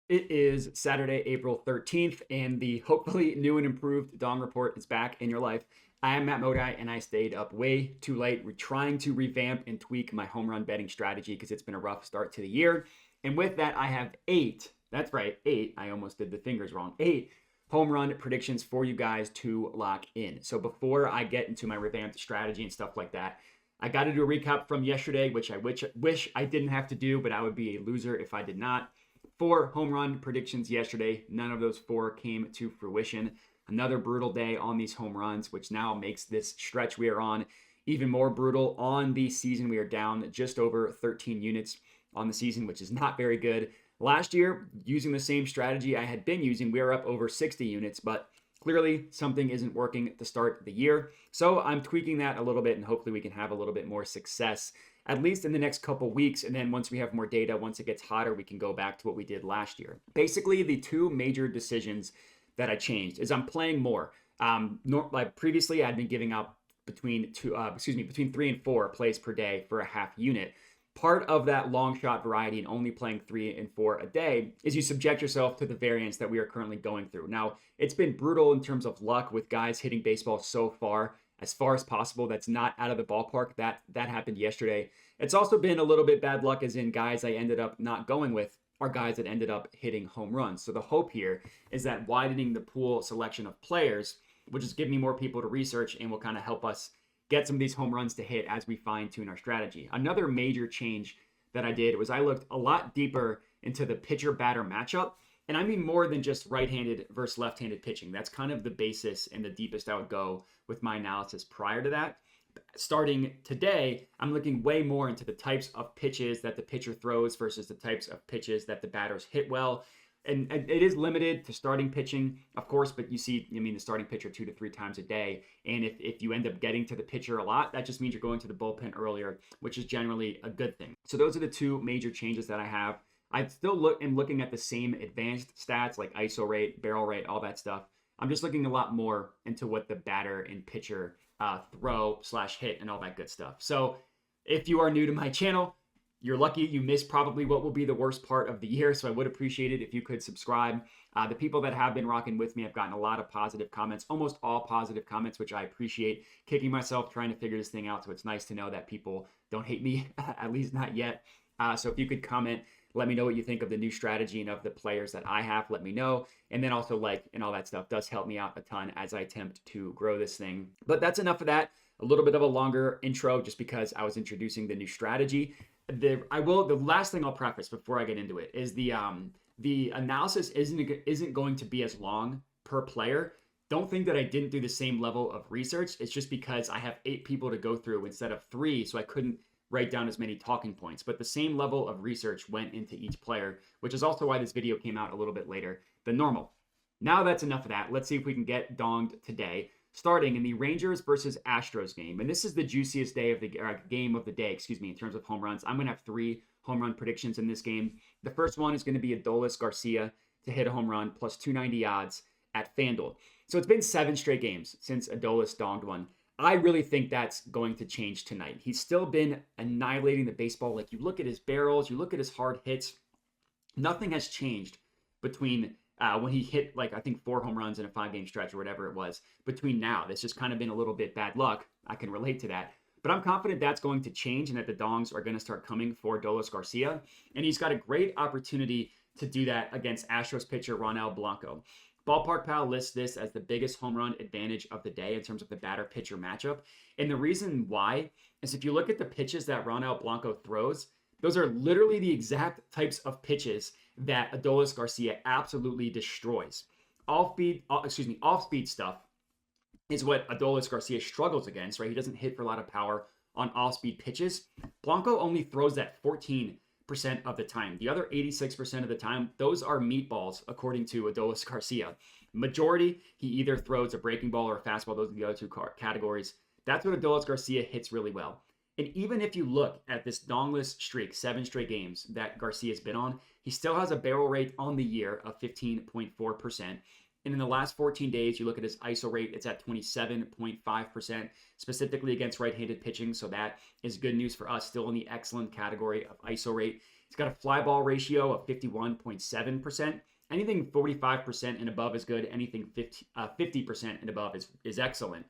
It is Saturday, April 13th, and the hopefully new and improved Dong Report is back in your life. I am Matt Modi, and I stayed up way too late. We're trying to revamp and tweak my home run betting strategy because it's been a rough start to the year. And with that, I have that's right, eight, I almost did the fingers wrong, eight home run predictions for you guys to lock in. So before I get into my revamped strategy and stuff like that, I got to do a recap from yesterday, which I wish I didn't have to do, but I would be a loser if I did not. 4 home run predictions yesterday. None of those 4 came to fruition. Another brutal day on these home runs, which now makes this stretch we are on even more brutal. On the season, we are down just over 13 units on the season, which is not very good. Last year, using the same strategy I had been using, we were up over 60 units, but clearly something isn't working at the start of the year. So I'm tweaking that a little bit, and hopefully we can have a little bit more success at least in the next couple weeks. And then once we have more data, once it gets hotter, we can go back to what we did last year. Basically, the 2 major decisions that I changed is I'm playing more. Like previously, I'd been giving out between 3 and 4 plays per day for a half unit. Part of that long shot variety and only playing 3 and 4 a day is you subject yourself to the variance that we are currently going through. Now, it's been brutal in terms of luck with guys hitting baseball so far as possible. That's not out of the ballpark. That happened yesterday. It's also been a little bit bad luck, as in guys I ended up not going with are guys that ended up hitting home runs. So the hope here is that widening the pool selection of players will just give me more people to research and will kind of help us get some of these home runs to hit as we fine tune our strategy. Another major change that I did was I looked a lot deeper into the pitcher batter matchup. And I mean more than just right-handed versus left-handed pitching. That's kind of the basis and the deepest I would go with my analysis prior to that. Starting today, I'm looking way more into the types of pitches that the pitcher throws versus the types of pitches that the batters hit well. And it is limited to starting pitching, of course, but you see, the starting pitcher 2 to 3 times a day. And if you end up getting to the pitcher a lot, that just means you're going to the bullpen earlier, which is generally a good thing. So those are the 2 major changes that I have. I still am looking at the same advanced stats like ISO rate, barrel rate, all that stuff. I'm just looking a lot more into what the batter and pitcher throw/hit and all that good stuff. So if you are new to my channel, you're lucky you missed probably what will be the worst part of the year. So I would appreciate it if you could subscribe. The people that have been rocking with me have gotten a lot of positive comments, almost all positive comments, which I appreciate. Kicking myself trying to figure this thing out. So it's nice to know that people don't hate me, at least not yet. So if you could comment, let me know what you think of the new strategy and of the players that I have. Let me know. And then also and all that stuff does help me out a ton as I attempt to grow this thing. But that's enough of that. A little bit of a longer intro just because I was introducing the new strategy. The last thing I'll preface before I get into it is the analysis isn't going to be as long per player. Don't think that I didn't do the same level of research. It's just because I have 8 people to go through instead of 3, so I couldn't write down as many talking points, but the same level of research went into each player, which is also why this video came out a little bit later than normal. Now that's enough of that. Let's see if we can get donged today, starting in the Rangers versus Astros game. And this is the juiciest game of the day, in terms of home runs. I'm going to have 3 home run predictions in this game. The first one is going to be Adolis Garcia to hit a home run plus 290 odds at FanDuel. So it's been 7 straight games since Adolis donged one. I really think that's going to change tonight. He's still been annihilating the baseball. Like, you look at his barrels, you look at his hard hits. Nothing has changed between when he hit, I think 4 home runs in a 5-game stretch or whatever it was. Between now, it's just kind of been a little bit bad luck. I can relate to that. But I'm confident that's going to change and that the dongs are going to start coming for Adolis Garcia. And he's got a great opportunity to do that against Astros pitcher Ronel Blanco. Ballpark Pal lists this as the biggest home run advantage of the day in terms of the batter-pitcher matchup. And the reason why is if you look at the pitches that Ronel Blanco throws, those are literally the exact types of pitches that Adolis Garcia absolutely destroys. Off-speed stuff is what Adolis Garcia struggles against, right? He doesn't hit for a lot of power on off-speed pitches. Blanco only throws that 14% of the time. The other 86% of the time, those are meatballs, according to Adolis Garcia. Majority, he either throws a breaking ball or a fastball. Those are the other 2 categories. That's what Adolis Garcia hits really well. And even if you look at this dongless streak, 7 straight games that Garcia's been on, he still has a barrel rate on the year of 15.4%. And in the last 14 days, you look at his ISO rate, it's at 27.5%, specifically against right-handed pitching. So that is good news for us, still in the excellent category of ISO rate. He's got a fly ball ratio of 51.7%. Anything 45% and above is good. Anything 50% and above is excellent.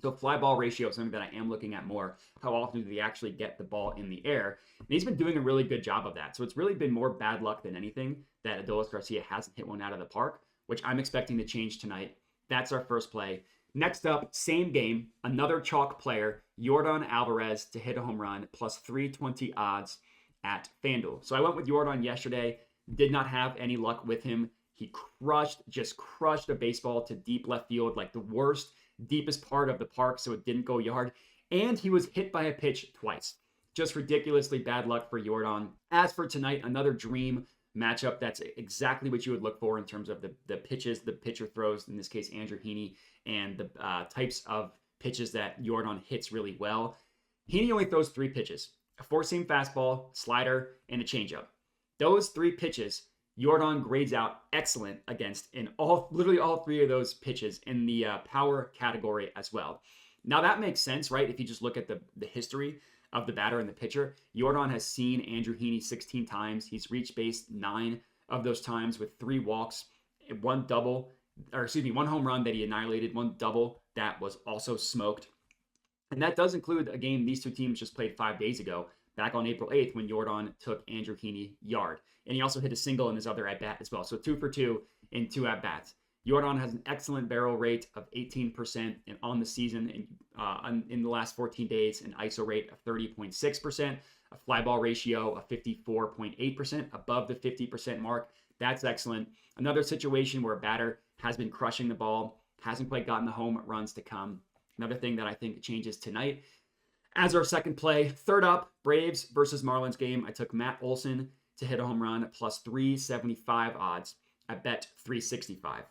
So fly ball ratio is something that I am looking at more. How often do they actually get the ball in the air? And he's been doing a really good job of that. So it's really been more bad luck than anything that Adolis Garcia hasn't hit one out of the park, which I'm expecting to change tonight. That's our first play. Next up, same game, another chalk player, Yordan Alvarez to hit a home run, plus 320 odds at FanDuel. So I went with Yordan yesterday, did not have any luck with him. He just crushed a baseball to deep left field, like the worst, deepest part of the park, so it didn't go yard. And he was hit by a pitch twice. Just ridiculously bad luck for Yordan. As for tonight, another dream matchup. That's exactly what you would look for in terms of the pitches the pitcher throws, in this case, Andrew Heaney, and the types of pitches that Yordan hits really well. Heaney only throws 3 pitches, a four-seam fastball, slider, and a changeup. Those 3 pitches, Yordan grades out excellent against in literally all 3 of those pitches in the power category as well. Now that makes sense, right? If you just look at the history of the batter and the pitcher, Yordan has seen Andrew Heaney 16 times. He's reached base 9 of those times with 3 walks, one home run that he annihilated, 1 double that was also smoked. And that does include a game these 2 teams just played 5 days ago, back on April 8th, when Yordan took Andrew Heaney yard. And he also hit a single in his other at-bat as well. So 2 for 2 in 2 at-bats. Yordan has an excellent barrel rate of 18% on the season in the last 14 days, an ISO rate of 30.6%, a fly ball ratio of 54.8%, above the 50% mark. That's excellent. Another situation where a batter has been crushing the ball, hasn't quite gotten the home runs to come. Another thing that I think changes tonight. As our second play, third up, Braves versus Marlins game. I took Matt Olson to hit a home run, plus 375 odds. I bet 365.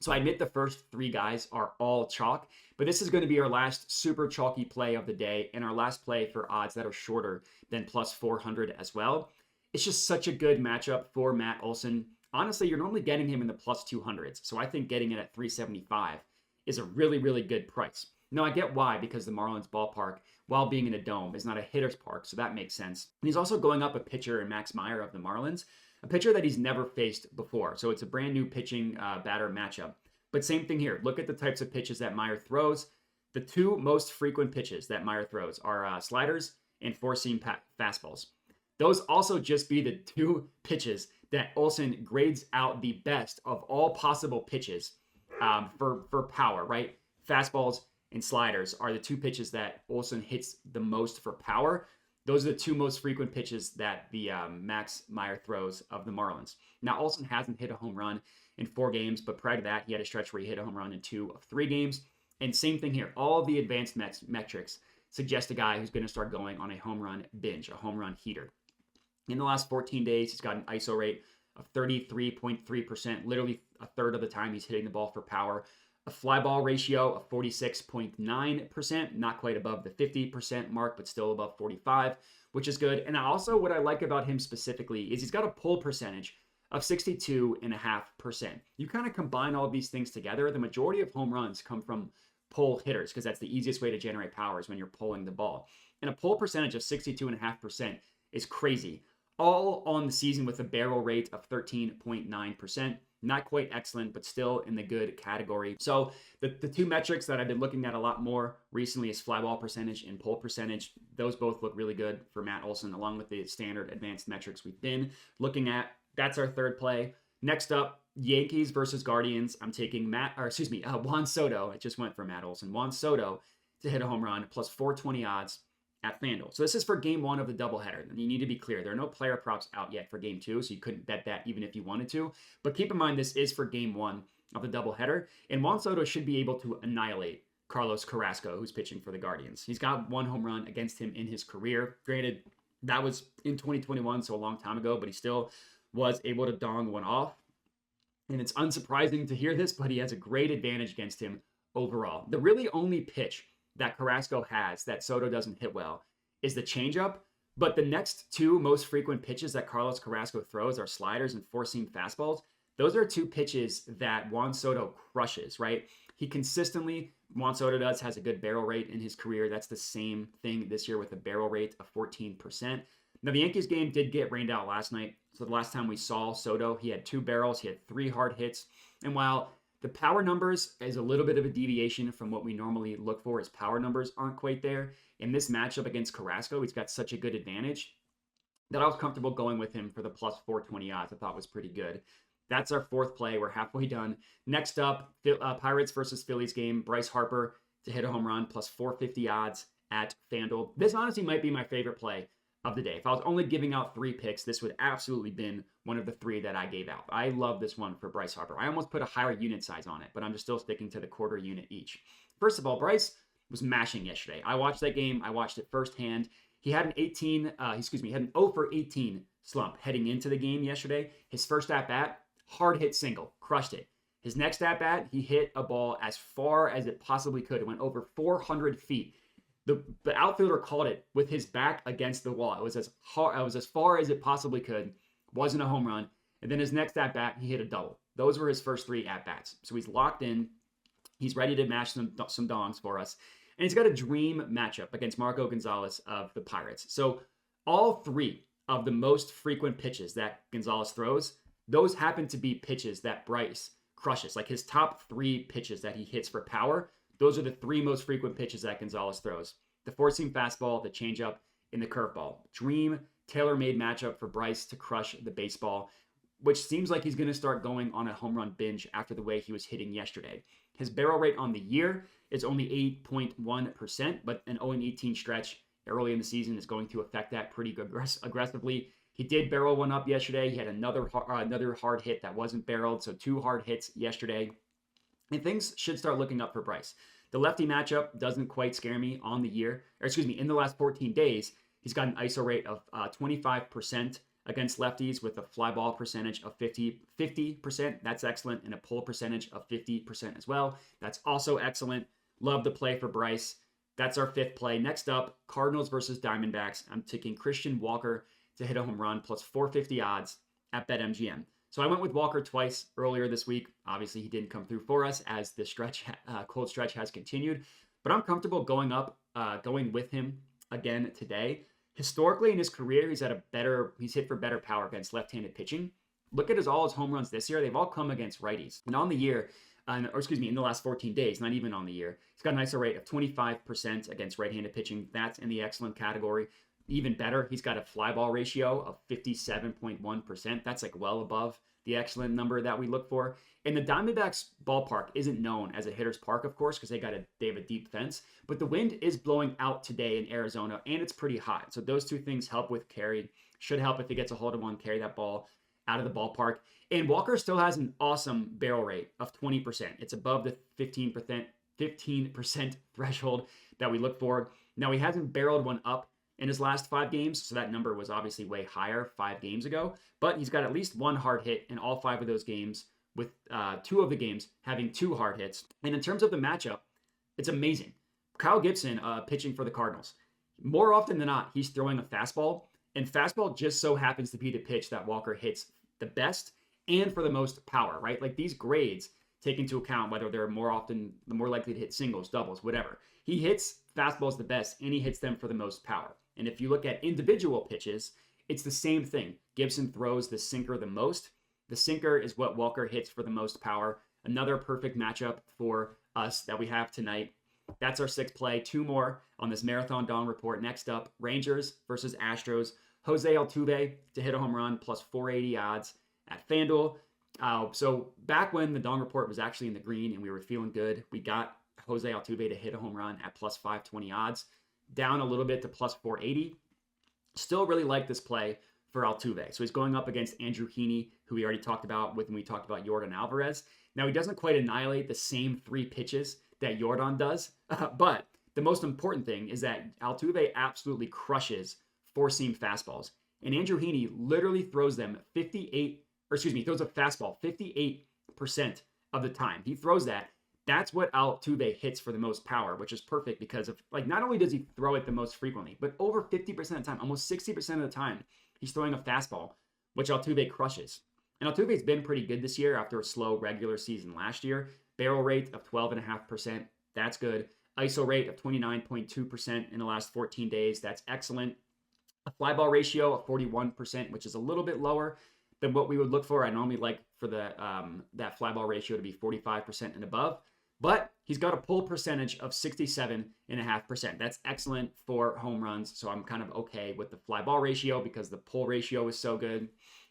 So I admit the first 3 guys are all chalk, but this is going to be our last super chalky play of the day and our last play for odds that are shorter than plus 400 as well. It's just such a good matchup for Matt Olson. Honestly, you're normally getting him in the plus 200s, so I think getting it at 375 is a really, really good price. Now, I get why, because the Marlins ballpark, while being in a dome, is not a hitter's park, so that makes sense. And he's also going up a pitcher in Max Meyer of the Marlins, a pitcher that he's never faced before. So it's a brand new pitching batter matchup. But same thing here. Look at the types of pitches that Meyer throws. The 2 most frequent pitches that Meyer throws are sliders and four-seam fastballs. Those also just be the 2 pitches that Olson grades out the best of all possible pitches for power, right? Fastballs and sliders are the 2 pitches that Olson hits the most for power. Those are the 2 most frequent pitches that the Max Meyer throws of the Marlins. Now, Olson hasn't hit a home run in 4 games, but prior to that, he had a stretch where he hit a home run in 2 of 3 games. And same thing here. All the advanced metrics suggest a guy who's going to start going on a home run binge, a home run heater. In the last 14 days, he's got an ISO rate of 33.3%, literally a third of the time he's hitting the ball for power. A fly ball ratio of 46.9%, not quite above the 50% mark, but still above 45, which is good. And also what I like about him specifically is he's got a pull percentage of 62.5%. You kind of combine all of these things together. The majority of home runs come from pull hitters because that's the easiest way to generate power is when you're pulling the ball. And a pull percentage of 62.5% is crazy. All on the season with a barrel rate of 13.9%. Not quite excellent, but still in the good category. So the 2 metrics that I've been looking at a lot more recently is fly ball percentage and pull percentage. Those both look really good for Matt Olson, along with the standard advanced metrics we've been looking at. That's our third play. Next up, Yankees versus Guardians. I'm taking Juan Soto. I just went for Matt Olson. Juan Soto to hit a home run, plus 420 odds at FanDuel. So this is for game 1 of the doubleheader. And you need to be clear, there are no player props out yet for game 2, so you couldn't bet that even if you wanted to. But keep in mind, this is for game 1 of the doubleheader. And Juan Soto should be able to annihilate Carlos Carrasco, who's pitching for the Guardians. He's got 1 home run against him in his career. Granted, that was in 2021, so a long time ago, but he still was able to dong one off. And it's unsurprising to hear this, but he has a great advantage against him overall. The really only pitch that Carrasco has that Soto doesn't hit well is the changeup. But the next 2 most frequent pitches that Carlos Carrasco throws are sliders and four-seam fastballs. Those are 2 pitches that Juan Soto crushes, right? He consistently, Juan Soto has a good barrel rate in his career. That's the same thing this year with a barrel rate of 14%. Now, the Yankees game did get rained out last night. So the last time we saw Soto, he had 2 barrels, he had 3 hard hits. And while the power numbers is a little bit of a deviation from what we normally look for, his power numbers aren't quite there. In this matchup against Carrasco, he's got such a good advantage that I was comfortable going with him for the plus 420 odds. I thought was pretty good. That's our 4th play. We're halfway done. Next up, Pirates versus Phillies game. Bryce Harper to hit a home run, plus 450 odds at FanDuel. This honestly might be my favorite play of the day. If I was only giving out 3 picks, this would absolutely been one of the 3 that I gave out. I love this one for Bryce Harper. I almost put a higher unit size on it, but I'm just still sticking to the quarter unit each. First of all, Bryce was mashing yesterday. I watched that game. I watched it firsthand. He had an he had an 0 for 18 slump heading into the game yesterday. His first at-bat, hard hit single, crushed it. His next at-bat, he hit a ball as far as it possibly could. It went over 400 feet. The outfielder called it with his back against the wall. It was as far as it possibly could. Wasn't a home run. And then his next at-bat, he hit a double. Those were his first 3 at-bats. So he's locked in. He's ready to mash some dongs for us. And he's got a dream matchup against Marco Gonzalez of the Pirates. So all 3 of the most frequent pitches that Gonzalez throws, those happen to be pitches that Bryce crushes. Like his top 3 pitches that he hits for power, those are the 3 most frequent pitches that Gonzalez throws. The 4-seam fastball, the changeup, and the curveball. Dream, tailor-made matchup for Bryce to crush the baseball, which seems like he's going to start going on a home run binge after the way he was hitting yesterday. His barrel rate on the year is only 8.1%, but an 0-18 stretch early in the season is going to affect that pretty aggressively. He did barrel one up yesterday. He had another hard hit that wasn't barreled, so 2 hard hits yesterday. And things should start looking up for Bryce. The lefty matchup doesn't quite scare me on the year, in the last 14 days. He's got an ISO rate of 25% against lefties with a fly ball percentage of 50%. That's excellent. And a pull percentage of 50% as well. That's also excellent. Love the play for Bryce. That's our 5th play. Next up, Cardinals versus Diamondbacks. I'm taking Christian Walker to hit a home run, plus 450 odds at BetMGM. So I went with Walker twice earlier this week. Obviously, he didn't come through for us as the cold stretch has continued. But I'm comfortable going with him again today. Historically in his career, he's hit for better power against left-handed pitching. Look at all his home runs this year. They've all come against righties. And on the year, in the last 14 days, not even on the year, he's got an ISO rate of 25% against right-handed pitching. That's in the excellent category. Even better, he's got a fly ball ratio of 57.1%. That's like well above the excellent number that we look for. And the Diamondbacks ballpark isn't known as a hitter's park, of course, because they have a deep fence. But the wind is blowing out today in Arizona, and it's pretty hot. So those 2 things help with carry. Should help if he gets a hold of one, carry that ball out of the ballpark. And Walker still has an awesome barrel rate of 20%. It's above the 15% threshold that we look for. Now, he hasn't barreled one up in his last 5 games, so that number was obviously way higher 5 games ago. But he's got at least 1 hard hit in all 5 of those games, with 2 of the games having 2 hard hits. And in terms of the matchup, it's amazing. Kyle Gibson pitching for the Cardinals. More often than not, he's throwing a fastball, and fastball just so happens to be the pitch that Walker hits the best and for the most power, right? Like these grades take into account whether they're more likely to hit singles, doubles, whatever. He hits fastballs the best, and he hits them for the most power. And if you look at individual pitches, it's the same thing. Gibson throws the sinker the most. The sinker is what Walker hits for the most power. Another perfect matchup for us that we have tonight. That's our 6th play. 2 more on this Marathon Dong report. Next up, Rangers versus Astros. Jose Altuve to hit a home run, plus 480 odds at FanDuel. So back when the Dong report was actually in the green and we were feeling good, we got Jose Altuve to hit a home run at plus 520 odds. Down a little bit to plus 480. Still really like this play for Altuve. So he's going up against Andrew Heaney, who we already talked about when we talked about Yordan Alvarez. Now, he doesn't quite annihilate the same 3 pitches that Yordan does, but the most important thing is that Altuve absolutely crushes 4-seam fastballs. And Andrew Heaney literally throws them throws a fastball 58% of the time. He throws that. That's what Altuve hits for the most power, which is perfect because of, not only does he throw it the most frequently, but over 50% of the time, almost 60% of the time, he's throwing a fastball, which Altuve crushes. And Altuve's been pretty good this year after a slow regular season last year. Barrel rate of 12.5%. That's good. ISO rate of 29.2% in the last 14 days. That's excellent. A fly ball ratio of 41%, which is a little bit lower than what we would look for. I normally like for the that fly ball ratio to be 45% and above. But he's got a pull percentage of 67.5%. That's excellent for home runs. So I'm kind of okay with the fly ball ratio because the pull ratio is so good.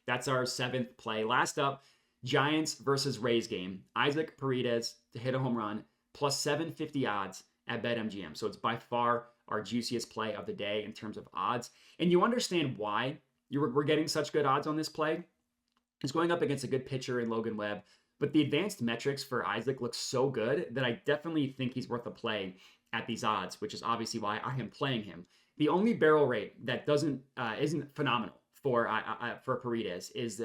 That's our 7th play. Last up, Giants versus Rays game. Isaac Paredes to hit a home run, plus 750 odds at BetMGM. So it's by far our juiciest play of the day in terms of odds. And you understand why we're getting such good odds on this play. He's going up against a good pitcher in Logan Webb. But the advanced metrics for Isaac look so good that I definitely think he's worth a play at these odds, which is obviously why I am playing him. The only barrel rate that isn't phenomenal for Paredes is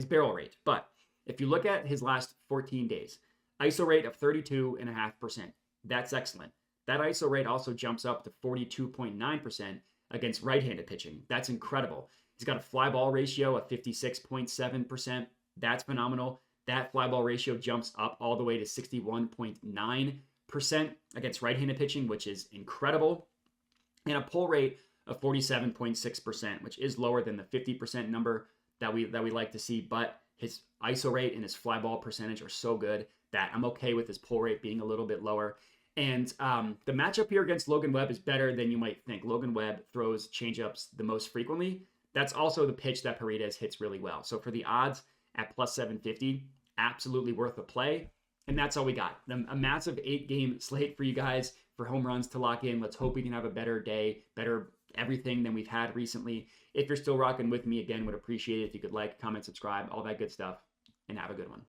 barrel rate. But if you look at his last 14 days, ISO rate of 32.5%. That's excellent. That ISO rate also jumps up to 42.9% against right-handed pitching. That's incredible. He's got a fly ball ratio of 56.7%. That's phenomenal. That fly ball ratio jumps up all the way to 61.9% against right-handed pitching, which is incredible. And a pull rate of 47.6%, which is lower than the 50% number that we like to see. But his ISO rate and his fly ball percentage are so good that I'm okay with his pull rate being a little bit lower. And the matchup here against Logan Webb is better than you might think. Logan Webb throws changeups the most frequently. That's also the pitch that Paredes hits really well. So for the odds at plus 750, absolutely worth a play. And that's all we got. A massive 8-game slate for you guys for home runs to lock in. Let's hope we can have a better day, better everything than we've had recently. If you're still rocking with me, again, would appreciate it if you could like, comment, subscribe, all that good stuff, and have a good one.